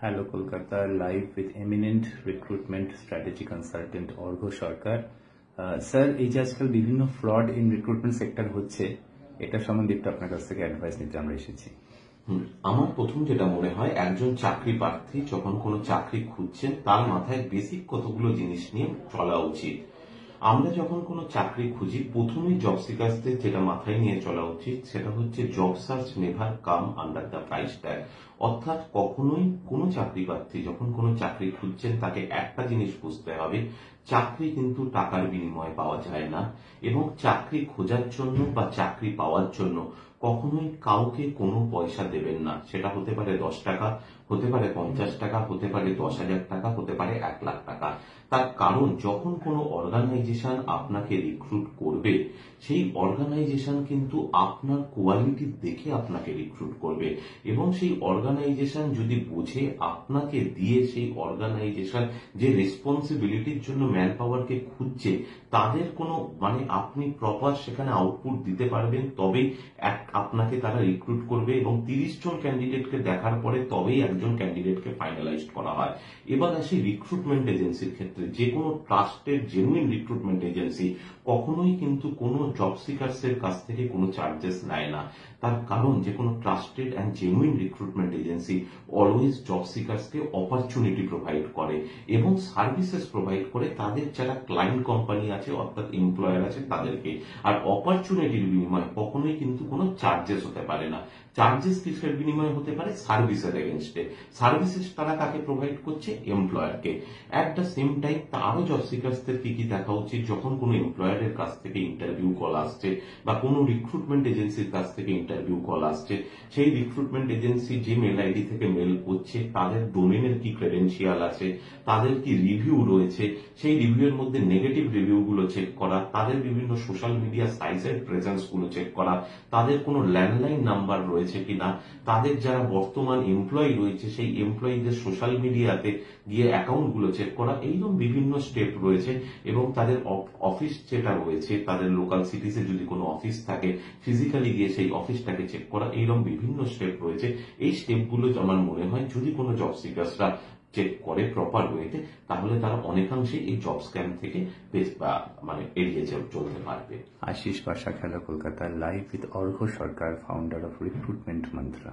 Hello Kolkata, live with eminent recruitment strategy consultant Arghya Sarkar. Sir, এই যে আজকাল বিভিন্ন ফ্রড ইন রিক্রুটমেন্ট সেক্টর হচ্ছে, এটা সম্বন্ধে একটু আপনার কাছ থেকে অ্যাডভাইস নিতে আমরা এসেছি। আমার প্রথম যেটা মনে হয়, একজন চাকরি প্রার্থী যখন কোনো চাকরি খুঁজছেন তার মাথায় বেসিক কতগুলো জিনিস নিয়ে চলা উচিত। আমরা যখন কোনো চাকরি খুঁজি, প্রথমেই জব সিকার্সদের যেটা মাথায় নিয়ে চলা উচিত সেটা হচ্ছে job search never come under the price tag. অর্থাৎ কখনোই কোনো চাকরি প্রার্থী যখন কোনো চাকরি খুঁজছেন তাকে একটা জিনিস বুঝতে হবে, চাকরি কিন্তু টাকার বিনিময়ে পাওয়া যায় না। এবং চাকরি খোঁজার জন্য বা চাকরি পাওয়ার জন্য কখনোই কাউকে কোনো পয়সা দেবেন না। সেটা হতে পারে 10 টাকা, হতে পারে 50 টাকা, হতে পারে 10,000 টাকা, হতে পারে 1,00,000 টাকা। তার কারণ, যখন কোনো অর্গানাইজেশন আপনাকে রিক্রুট করবে, সেই অর্গানাইজেশন কিন্তু আপনার কোয়ালিটি দেখে আপনাকে রিক্রুট করবে। এবং সেই অর্গানাইজেশন যদি বোঝে আপনাকে দিয়ে সেই অর্গানাইজেশন যে রেসপন্সিবিলিটির জন্য ম্যান পাওয়ারকে খুঁজছে, তাদের কোনো আপনি প্রপার সেখানে আউটপুট দিতে পারবেন, তবেই আপনাকে তারা রিক্রুট করবে। এবং 30 জন ক্যান্ডিডেটকে দেখার পরে তবেই একজন ক্যান্ডিডেটকে ফাইনালাইজ করা হয়। এবার আসি রিক্রুটমেন্ট এজেন্সির ক্ষেত্রে। যে কোনো ট্রাস্টেড জেনুইন রিক্রুটমেন্ট এজেন্সি কখনোই কিন্তু কোনো জব সিকার্স এর কাছ থেকে কোনো চার্জেস নেয় না। তার কারণ, যে কোনো trusted and genuine recruitment agency always job সিকার্সকে অপরচুনিটি প্রোভাইড করে এবং সার্ভিসেস প্রোভাইড করে তাদের যারা ক্লায়েন্ট কোম্পানি আছে, অর্থাৎ এমপ্লয়ার আছে, তাদেরকে। আর অপরচুনিটির বিনিময়ে কখনোই কিন্তু কোনো চার্জেস হতে পারে না। চার্জেস কিসের বিনিময়ে হতে পারে? সার্ভিসের এগেনস্টে। সার্ভিসেস তারা কাকে প্রোভাইড করছে? এমপ্লয়ারকে। অ্যাট দ্য সেম টাইম আরো জব সিকার্সদের কি কি দেখা উচিত, যখন কোনো এমপ্লয়ারের কাছ থেকে ইন্টারভিউ কল আসছে বা কোনো রিক্রুটমেন্ট এজেন্সির কাছ থেকে ইন্টারভিউ কল আসছে, সেই রিক্রুটমেন্ট এজেন্সি যে মেল আইডি থেকে মেল করছে তাদের ডোমেনের কি ক্রেডেন্সিয়াল আছে, তাদের কি রিভিউ রয়েছে, সেই রিভিউর মধ্যে নেগেটিভ রিভিউ গুলো চেক করা, তাদের বিভিন্ন সোশ্যাল মিডিয়া সাইটের প্রেজেন্স গুলো চেক করা, তাদের কোনো ল্যান্ডলাইন নাম্বার রয়েছে কিনা, তাদের যারা বর্তমান এমপ্লয়ি রয়েছে সেই এমপ্লয়ীদের সোশ্যাল মিডিয়াতে গিয়ে অ্যাকাউন্ট গুলো চেক করা। এইরকম বিভিন্ন স্টেপ রয়েছে। এবং তাদের অফিস যেটা রয়েছে, তাদের লোকাল সিটিসে যদি কোনো অফিস থাকে, ফিজিক্যালি গিয়ে সেই অফিসটাকে চেক করা। এইরকম বিভিন্ন স্টেপ রয়েছে। এই স্টেপগুলো আমার মনে হয় যদি কোনো জব সিকার্সরা চেক করে প্রপার ওয়েতে, তাহলে তারা অনেকাংশেই এই জব স্ক্যাম থেকে এড়িয়ে চলতে পারবে। আশিস পাশা, খেলা Kolkata, live with Arghya Sarkar, founder of recruitment mantra.